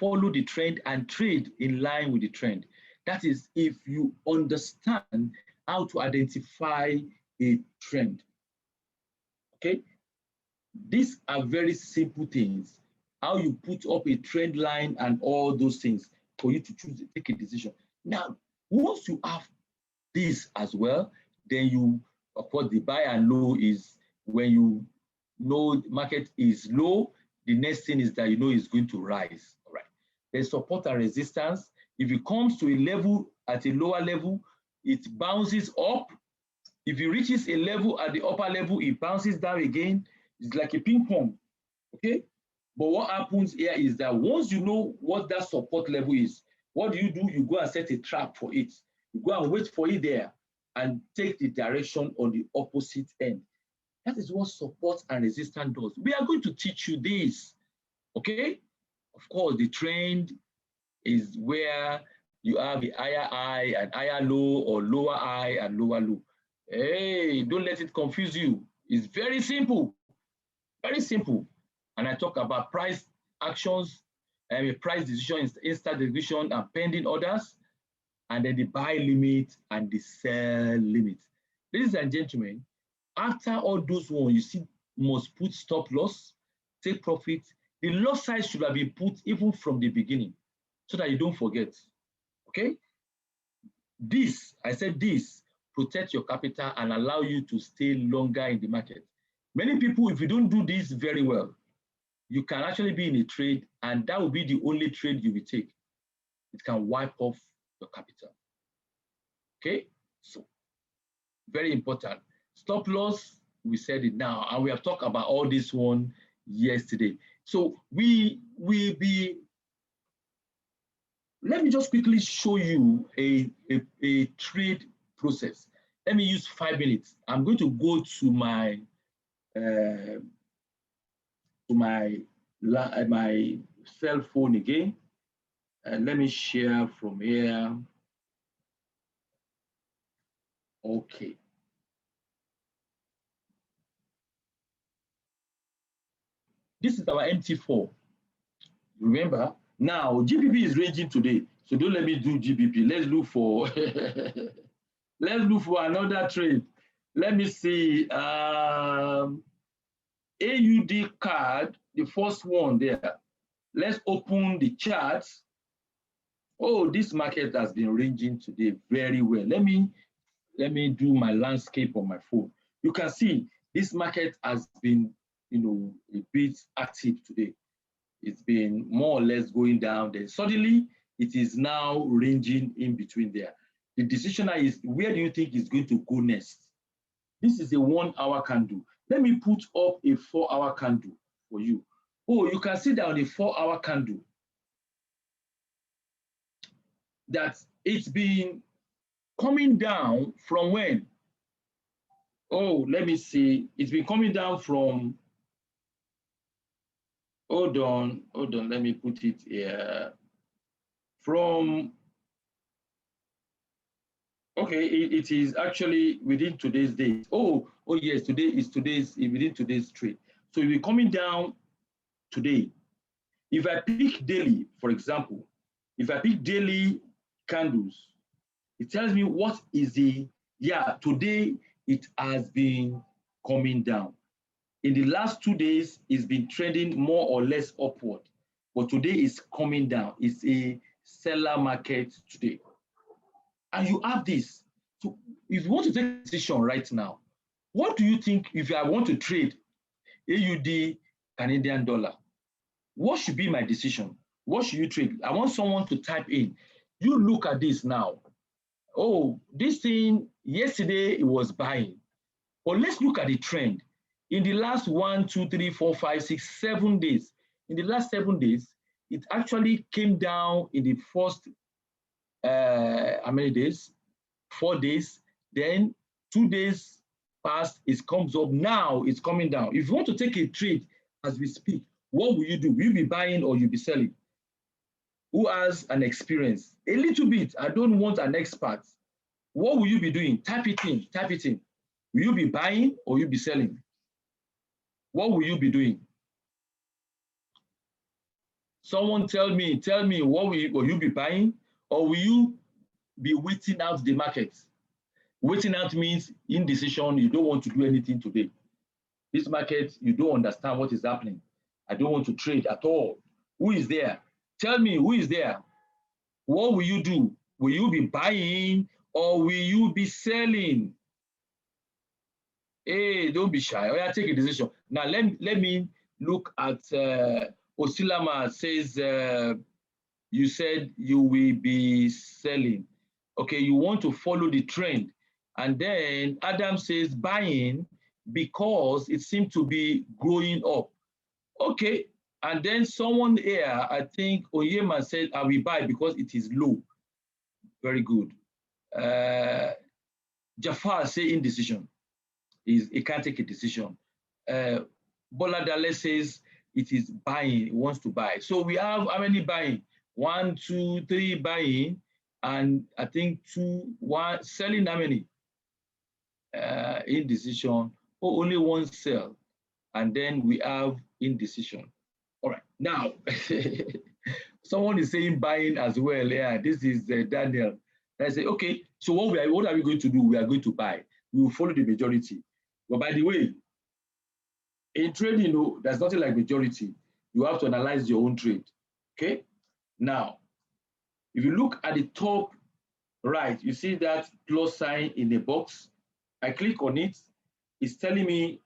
follow the trend and trade in line with the trend. That is, if you understand how to identify a trend. Okay? These are very simple things. How you put up a trend line and all those things for you to choose, take a decision. Now, once you have this as well, then you, of course, the buy and low is when you know the market is low, the next thing is that you know it's going to rise. All right. There's support and resistance. If it comes to a level at a lower level, it bounces up. If it reaches a level at the upper level, it bounces down again. It's like a ping pong. Okay. But what happens here is that once you know what that support level is, what do? You go and set a trap for it. You go and wait for it there and take the direction on the opposite end. That is what support and resistance does. We are going to teach you this, okay? Of course, the trend is where you have a higher high and higher low, or lower high and lower low. Hey, don't let it confuse you. It's very simple, very simple. And I talk about price actions, price decision, instant execution, and pending orders, and then the buy limit and the sell limit. Ladies and gentlemen, after all those ones, you see, must put stop loss, take profit. The loss size should have been put even from the beginning so that you don't forget. Okay? This, I said this, protect your capital and allow you to stay longer in the market. Many people, if you don't do this very well, you can actually be in a trade and that will be the only trade you will take. It can wipe off your capital. Okay? So, very important. Stop loss, we said it now, and we have talked about all this one yesterday. So we will be, let me just quickly show you a trade process. Let me use 5 minutes. I'm going to go to my my cell phone again. Let me share from here. Okay. This is our MT4. Remember, now GBP is ranging today, so don't let me do GBP. Let's look for let's look for another trade. Let me see. AUD card, the first one there. Let's open the charts. Oh, this market has been ranging today very well. Let me do my landscape on my phone. You can see this market has been, a bit active today. It's been more or less going down. Then suddenly it is now ranging in between there. The decision is, where do you think it's going to go next? This is a 1 hour candle. Let me put up a 4 hour candle for you. Oh, you can see that on the 4 hour candle that it's been coming down from when? Oh, let me see. It's been coming down from, hold on, let me put it here. From, okay, it is actually within today's date. Oh yes, today is within today's trade. So it will be coming down today. If I pick daily, for example, if I pick daily candles, it tells me what is today it has been coming down. In the last 2 days, it's been trending more or less upward, but today is coming down. It's a seller market today. And you have this. So if you want to take a decision right now, what do you think if I want to trade AUD Canadian dollar? What should be my decision? What should you trade? I want someone to type in. You look at this now. Oh, this thing, yesterday it was buying. But let's look at the trend. In the last 1, 2, 3, 4, 5, 6, 7 days, in the last 7 days, it actually came down in the first, how many days? 4 days. Then 2 days passed, it comes up. Now it's coming down. If you want to take a trade as we speak, what will you do? Will you be buying or you be selling? Who has an experience? A little bit. I don't want an expert. What will you be doing? Type it in. Type it in. Will you be buying or will you be selling? What will you be doing? Someone tell me, what will you be buying or will you be waiting out the market? Waiting out means indecision. You don't want to do anything today. This market, you don't understand what is happening. I don't want to trade at all. Who is there? Tell me who is there. What will you do? Will you be buying or will you be selling? Hey, don't be shy. Oh, yeah, take a decision. Now, let me look at Osilama says, you said you will be selling. Okay, you want to follow the trend. And then Adam says buying because it seems to be growing up. Okay, and then someone here, I think Oyema said, I will buy because it is low. Very good. Jafar say indecision. He can't take a decision. Bola Dale says it is buying, he wants to buy. So we have how many buying? 1, 2, 3 buying, and I think 2, 1 selling. How many? Indecision. Oh, only 1 sell, and then we have indecision. All right, now someone is saying buying as well. Yeah, this is Daniel. I say, okay, so what are we going to do? We are going to buy. We will follow the majority. But by the way, in trading, there's nothing like majority. You have to analyze your own trade. Okay. Now, if you look at the top right, you see that plus sign in a box. I click on it. It's telling me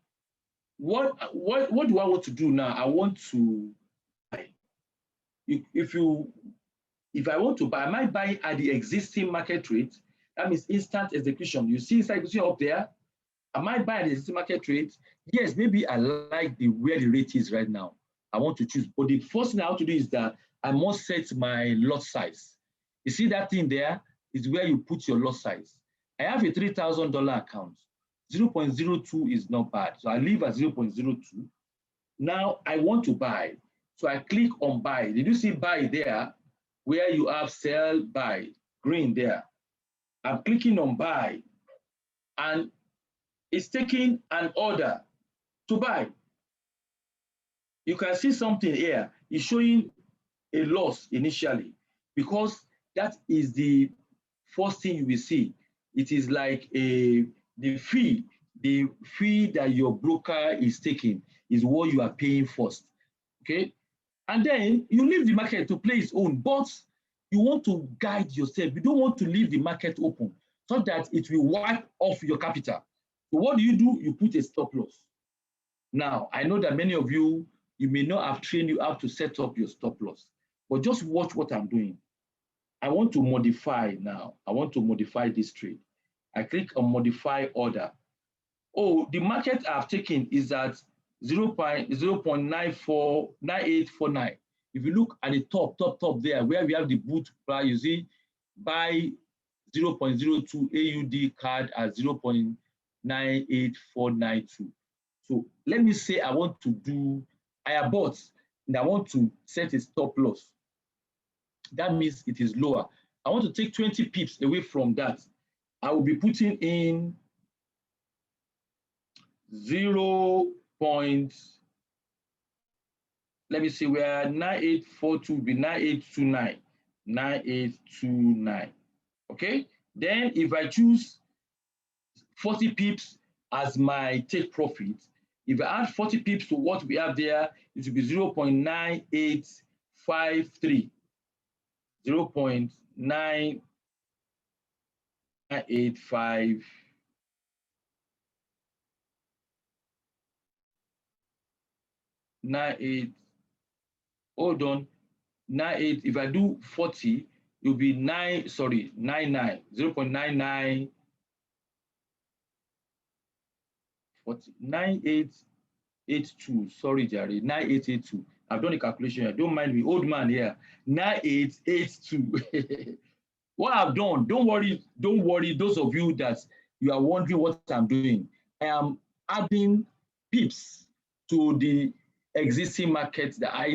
what do I want to do now? I want to buy. If I want to buy, I might buy at the existing market rate. That means instant execution. You see instant execution up there. I might buy at the existing market rate. Yes, maybe I like where the rate is right now. I want to choose. But the first thing I have to do is that I must set my lot size. You see that thing there is where you put your lot size. I have a $3,000 account. 0.02 is not bad. So I leave at 0.02. Now I want to buy. So I click on buy. Did you see buy there? where you have sell, buy, green there. I'm clicking on buy, and it's taking an order to buy. You can see something here. It's showing a loss initially because that is the first thing you will see. It is like the fee that your broker is taking is what you are paying first. Okay, and then you leave the market to play its own, but you want to guide yourself. You don't want to leave the market open so that it will wipe off your capital. So what do? You put a stop loss. Now, I know that many of you may not have trained you how to set up your stop loss, but just watch what I'm doing. I want to modify now. I want to modify this trade. I click on modify order. Oh, the market I've taken is at 0.9849. If you look at the top there, where we have the boot price, you see buy 0.02 AUD card at 0.98492. So let me say I have bought and I want to set a stop loss. That means it is lower. I want to take 20 pips away from that. I will be putting in 0. Let me see, where 9842 will be 9829. 9829. Okay. Then if I choose 40 pips as my take profit, if I add 40 pips to what we have there, it will be 0.9853. 0.985. Hold on, 98. If I do 40, it will be 99, 0.99, 40, 9882. Sorry, Jerry, 9882. I've done a calculation here. Don't mind me, old man here. 9882. What I've done, don't worry, those of you that you are wondering what I'm doing. I am adding pips to the existing market that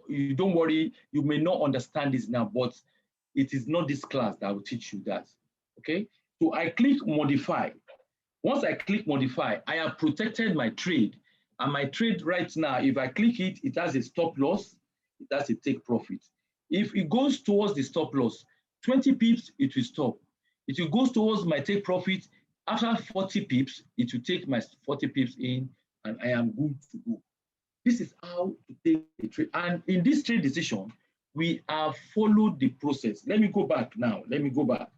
you don't worry, you may not understand this now, but it is not this class that will teach you that. Okay, so I click modify. Once I click modify, I have protected my trade, and my trade right now, if I click it, it has a stop loss, it has a take profit. If it goes towards the stop loss, 20 pips, it will stop. If it goes towards my take profit, after 40 pips, it will take my 40 pips in, and I am good to go. This is how to take a trade. And in this trade decision, we have followed the process. Let me go back now. Let me go back.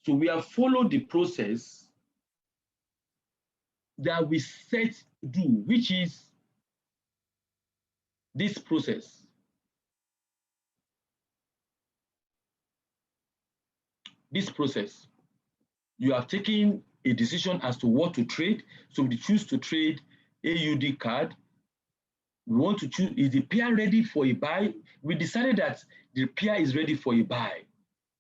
So we have followed the process that we set to do, which is this process. This process. You have taken a decision as to what to trade. So we choose to trade AUD card. We want to choose, is the pair ready for a buy? We decided that the pair is ready for a buy.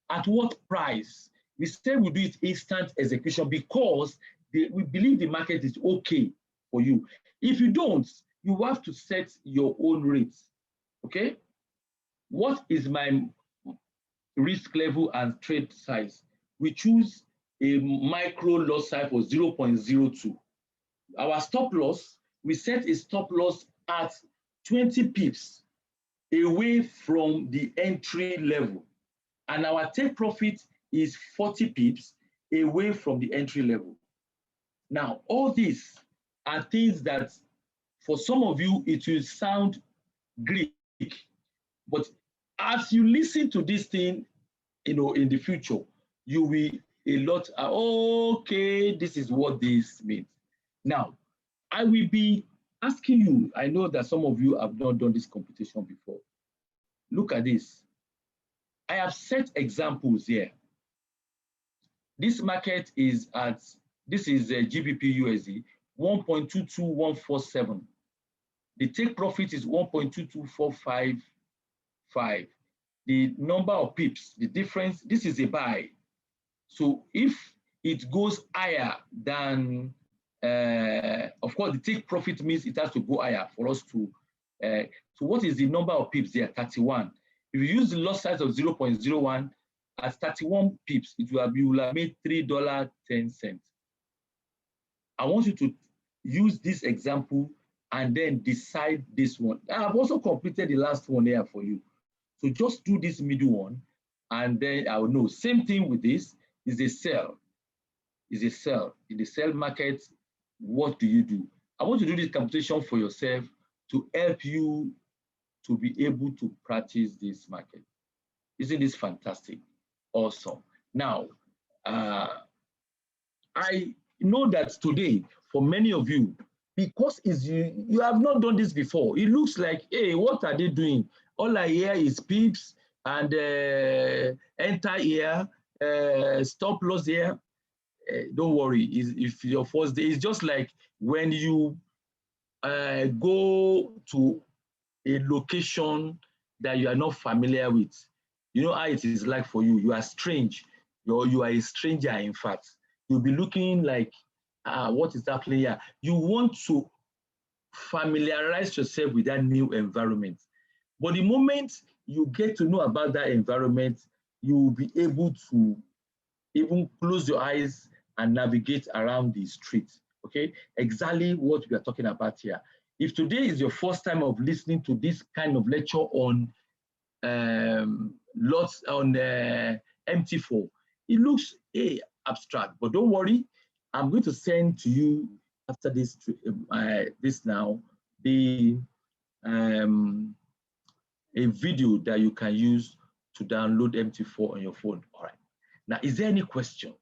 At what price? We said we do it instant execution because we believe the market is okay for you. If you don't, you have to set your own rates. Okay? What is my risk level and trade size? We choose a micro loss size for 0.02. Our stop loss, we set a stop loss at 20 pips away from the entry level. And our take profit is 40 pips away from the entry level. Now, all these are things that for some of you, it will sound Greek, but as you listen to this thing, in the future, you will okay, this is what this means. Now, I will be asking you, I know that some of you have not done this computation before. Look at this. I have set examples here. This market is this is GBP USD, 1.22147. The take profit is 1.22455. The number of pips, the difference, this is a buy. So if it goes higher than, of course, the take profit means it has to go higher for us to, so what is the number of pips there? 31. If you use the lot size of 0.01 at 31 pips, you will have made $3.10. I want you to use this example and then decide this one. I've also completed the last one here for you. So just do this middle one, and then I will know. Same thing with this, is a sell. Is a sell. In the sell market, what do you do? I want you to do this computation for yourself to help you to be able to practice this market. Isn't this fantastic? Awesome. Now, I know that today, for many of you, because you have not done this before, it looks like, hey, what are they doing? All I hear is pips and enter here, stop loss here. Don't worry, if your first day, it's just like when you go to a location that you are not familiar with. You know how it is like for you. You are strange. You are a stranger, in fact. You'll be looking like, what is happening here? You want to familiarize yourself with that new environment. But the moment you get to know about that environment, you will be able to even close your eyes and navigate around the street. Okay, exactly what we are talking about here. If today is your first time of listening to this kind of lecture on lots on MT4, it looks abstract, but don't worry. I'm going to send to you after this this now the a video that you can use to download MT4 on your phone. All right. Now, is there any question?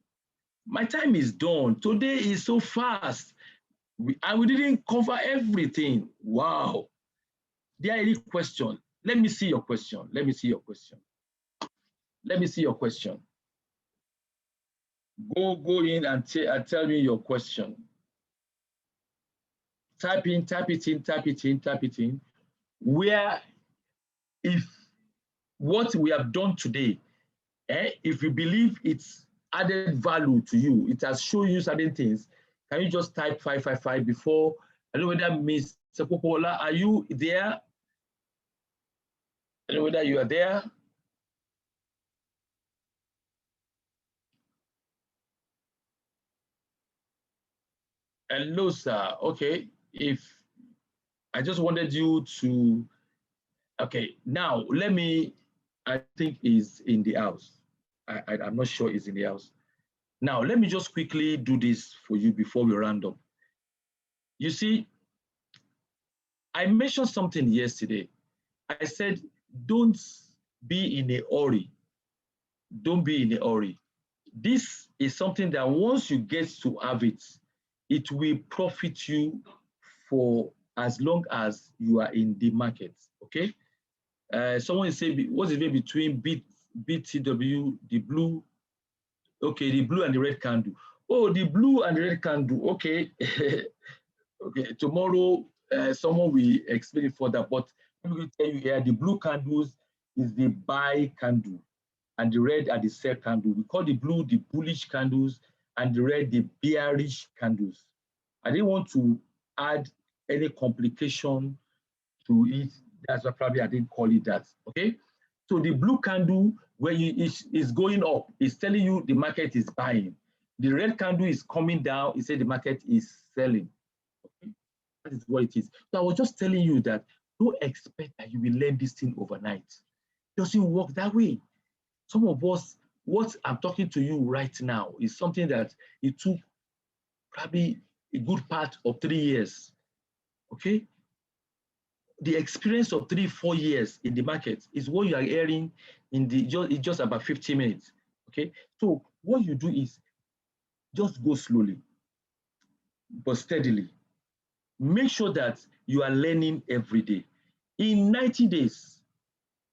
My time is done. Today is so fast. We didn't cover everything. Wow. There are any question? Let me see your question. Let me see your question. Let me see your question. Go in and tell me your question. Type it in, type it in. Where, if what we have done today, if you believe it's added value to you, it has shown you certain things, can you just type 555 before? I don't know whether Miss Popola, are you there? I don't know whether you are there. Hello, sir. Okay, if I just wanted you to, okay, now let me, I think is in the house. I'm not sure it's in the house. Now, let me just quickly do this for you before we round up. You see, I mentioned something yesterday. I said, don't be in a hurry. Don't be in a hurry. This is something that once you get to have it, it will profit you for as long as you are in the market, okay? Someone is saying, what's the difference between BTW, the blue, okay, the blue and the red candle. Oh, the blue and the red candle, okay. Okay, tomorrow someone will explain it further, but let me tell you here, the blue candles is the buy candle, and the red are the sell candle. We call the blue the bullish candles, and the red the bearish candles. I didn't want to add any complication to it. That's why probably I didn't call it that. Okay. So the blue candle, where is going up, is telling you the market is buying. The red candle is coming down. It said the market is selling. Okay. That is what it is. So I was just telling you that don't expect that you will learn this thing overnight. It doesn't work that way. Some of us, what I'm talking to you right now is something that it took probably a good part of 3 years. Okay. The experience of 3-4 years in the market is what you are hearing in the just about 50 minutes. Okay. So what you do is just go slowly, but steadily. Make sure that you are learning every day. In 90 days,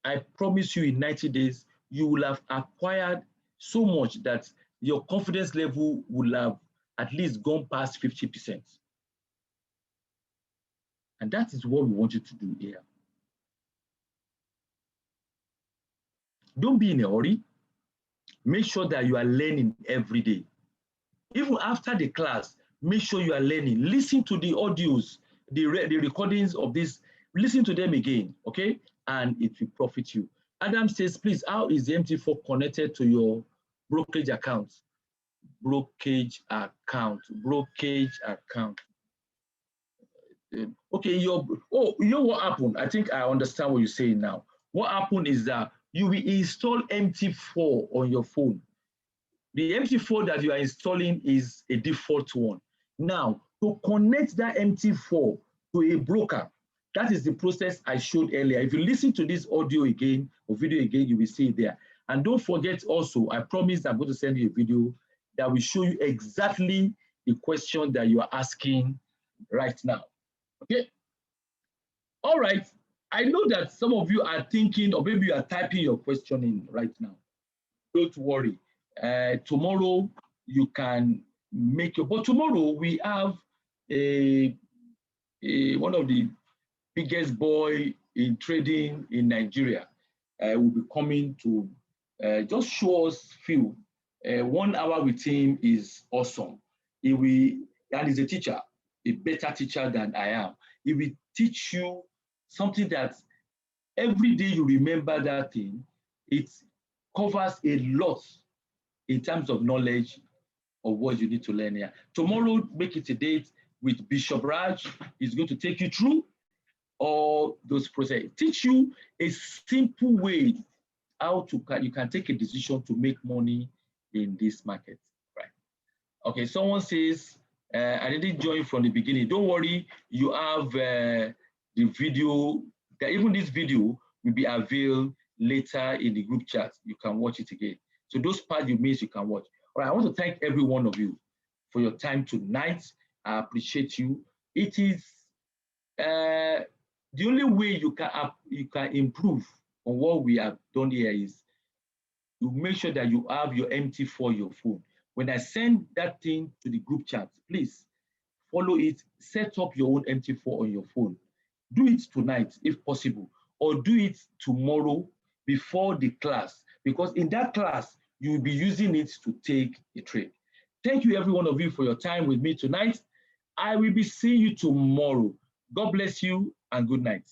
I promise you, in 90 days, you will have acquired so much that your confidence level will have at least gone past 50%. And that is what we want you to do here. Don't be in a hurry. Make sure that you are learning every day. Even after the class, make sure you are learning. Listen to the audios, the recordings of this. Listen to them again, okay? And it will profit you. Adam says, please, how is the MT4 connected to your brokerage account? Brokerage account, brokerage account. Okay, you know what happened? I think I understand what you're saying now. What happened is that you will install MT4 on your phone. The MT4 that you are installing is a default one. Now, to connect that MT4 to a broker, that is the process I showed earlier. If you listen to this audio again or video again, you will see it there. And don't forget also, I promise I'm going to send you a video that will show you exactly the question that you are asking right now. Okay? All right. I know that some of you are thinking, or maybe you are typing your question in right now. Don't worry. Tomorrow you can make your, but tomorrow we have one of the biggest boy in trading in Nigeria will be coming to just show us few. 1 hour with him is awesome. He will, and he's a teacher, a better teacher than I am. He will teach you something that every day you remember that thing. It covers a lot in terms of knowledge of what you need to learn here. Tomorrow, make it a date with Bishop Raj. He's going to take you through all those processes, teach you a simple way how to you can take a decision to make money in this market, right? Okay, someone says, I didn't join from the beginning. Don't worry, you have the video, that even this video will be available later in the group chat. You can watch it again. So those parts you missed, you can watch. All right, I want to thank every one of you for your time tonight. I appreciate you. It is the only way you can improve on what we have done here is you make sure that you have your MT4 your phone. When I send that thing to the group chat, please follow it, set up your own MT4 on your phone. Do it tonight if possible, or do it tomorrow before the class, because in that class, you will be using it to take a trade. Thank you, every one of you, for your time with me tonight. I will be seeing you tomorrow. God bless you and good night.